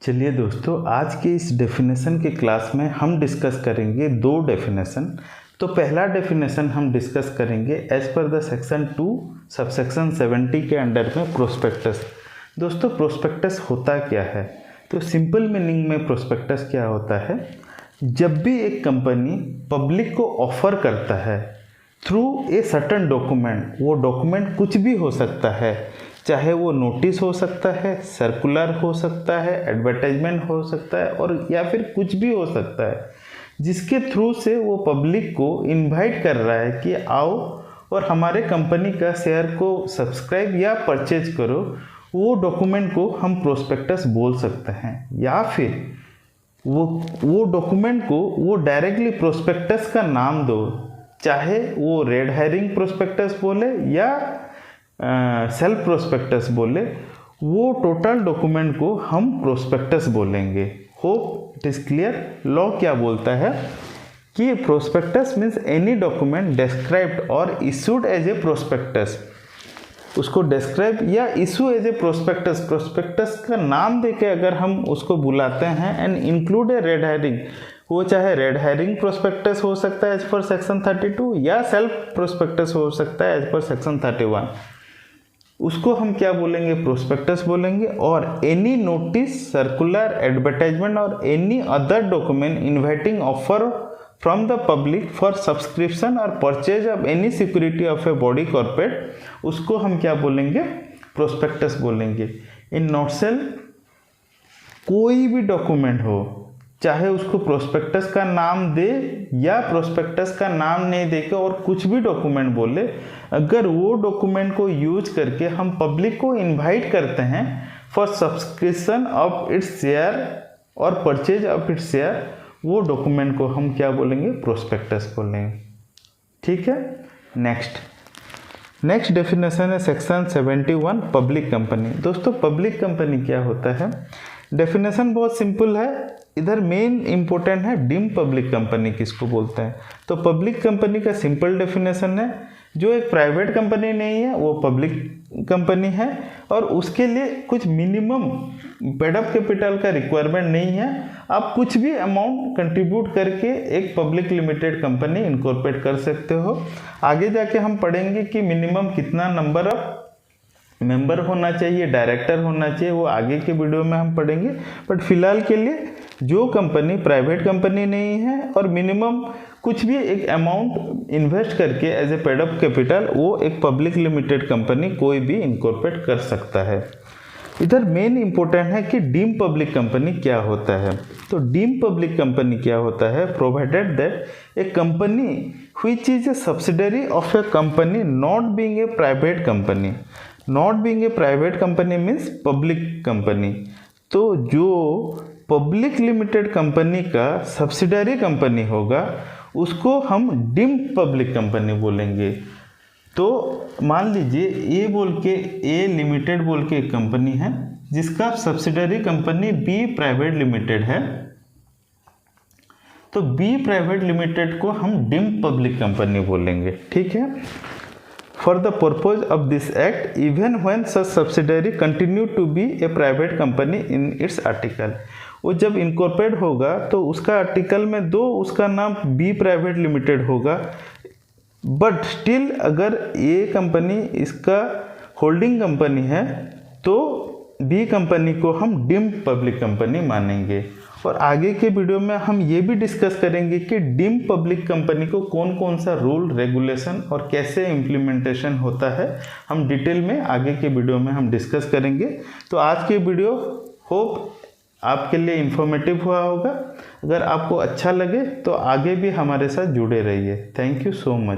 चलिए दोस्तों, आज के इस डेफिनेशन के क्लास में हम डिस्कस करेंगे दो डेफिनेशन। तो पहला डेफिनेशन हम डिस्कस करेंगे as per the section 2 subsection 70 के अंडर में प्रोस्पेक्टस। दोस्तों, प्रोस्पेक्टस होता क्या है? तो सिंपल मीनिंग में प्रोस्पेक्टस क्या होता है? जब भी एक कंपनी पब्लिक को ऑफर करता है थ्रू ए सर्टन डॉक्यूमेंट, वो डॉक्यूमेंट कुछ भी हो सकता है, चाहे वो नोटिस हो सकता है, सर्कुलर हो सकता है, एडवर्टाइजमेंट हो सकता है और या फिर कुछ भी हो सकता है, जिसके थ्रू से वो पब्लिक को इनवाइट कर रहा है कि आओ और हमारे कंपनी का शेयर को सब्सक्राइब या परचेज करो, वो डॉक्यूमेंट को हम प्रोस्पेक्टस बोल सकते हैं। या फिर वो डॉक्यूमेंट को वो डायरेक्टली प्रोस्पेक्टस का नाम दो, चाहे वो रेड हेरिंग प्रोस्पेक्टस बोले या सेल्फ प्रोस्पेक्टस बोले, वो टोटल डॉक्यूमेंट को हम प्रोस्पेक्टस बोलेंगे। Hope it is clear. Law क्या बोलता है कि prospectus means any document described और इशूड एज ए प्रोस्पेक्टस, उसको डिस्क्राइब या issue as a prospectus, prospectus का नाम देके अगर हम उसको बुलाते हैं and include a red herring, वो चाहे रेड हेरिंग प्रोस्पेक्टस हो सकता है एज पर सेक्शन 32 या सेल्फ प्रोस्पेक्टस हो सकता है एज पर सेक्शन 31, उसको हम क्या बोलेंगे? प्रोस्पेक्टस बोलेंगे। और एनी नोटिस, सर्कुलर, एडवर्टाइजमेंट और any other document inviting offer from the public for subscription और purchase of any security of a body corporate, उसको हम क्या बोलेंगे? प्रोस्पेक्टस बोलेंगे। इन नोटसेल कोई भी डॉक्यूमेंट हो, चाहे उसको प्रोस्पेक्टस का नाम दे या प्रोस्पेक्टस का नाम नहीं देके और कुछ भी डॉक्यूमेंट बोले, अगर वो डॉक्यूमेंट को यूज करके हम पब्लिक को इनवाइट करते हैं for subscription of its share और परचेज ऑफ इट्स शेयर, वो डॉक्यूमेंट को हम क्या बोलेंगे? प्रोस्पेक्टस बोलेंगे। ठीक है। नेक्स्ट डेफिनेशन है सेक्शन 71 पब्लिक कंपनी। दोस्तों, पब्लिक कंपनी क्या होता है? डेफिनेशन बहुत सिंपल है। इधर मेन इंपॉर्टेंट है डीम्ड पब्लिक कंपनी किसको बोलते हैं। तो पब्लिक कंपनी का सिंपल डेफिनेशन है, जो एक प्राइवेट कंपनी नहीं है वो पब्लिक कंपनी है और उसके लिए कुछ मिनिमम पेड अप कैपिटल का रिक्वायरमेंट नहीं है। आप कुछ भी अमाउंट कंट्रीब्यूट करके एक पब्लिक लिमिटेड कंपनी इनकॉर्पोरेट कर सकते हो। आगे जाके हम पढ़ेंगे कि मिनिमम कितना नंबर ऑफ मेंबर होना चाहिए, डायरेक्टर होना चाहिए, वो आगे के वीडियो में हम पढ़ेंगे। बट फिलहाल के लिए जो कंपनी प्राइवेट कंपनी नहीं है और मिनिमम कुछ भी एक अमाउंट इन्वेस्ट करके as a paid up capital, वो एक पब्लिक लिमिटेड कंपनी कोई भी इनकॉर्पोरेट कर सकता है। इधर मेन इंपॉर्टेंट है कि डीम्ड पब्लिक कंपनी क्या होता है। तो डीम्ड पब्लिक कंपनी क्या होता है? Provided that A company which is a subsidiary of A company not being a private company. Not being a private company means public company. तो जो पब्लिक लिमिटेड कंपनी का सब्सिडरी कंपनी होगा उसको हम deemed public company बोलेंगे। तो मान लीजिए ए बोल के ए लिमिटेड बोल के एक कंपनी है जिसका subsidiary company B private limited है, तो बी प्राइवेट लिमिटेड को हम डीम्ड पब्लिक कंपनी बोलेंगे। ठीक है। For the purpose of this act, even when such subsidiary continue to be a private company in its article, वो जब इनकॉर्पोरेट होगा तो उसका आर्टिकल में दो उसका नाम बी प्राइवेट लिमिटेड होगा, बट स्टिल अगर ये कंपनी इसका होल्डिंग कंपनी है तो बी कंपनी को हम डीम्ड पब्लिक कंपनी मानेंगे। और आगे के वीडियो में हम ये भी डिस्कस करेंगे कि डीम्ड पब्लिक कंपनी को कौन कौन सा रूल, रेगुलेशन और कैसे इम्प्लीमेंटेशन होता है, हम डिटेल में आगे के वीडियो में हम डिस्कस करेंगे। तो आज की वीडियो होप आपके लिए इंफॉर्मेटिव हुआ होगा। अगर आपको अच्छा लगे तो आगे भी हमारे साथ जुड़े रहिए। Thank you so much.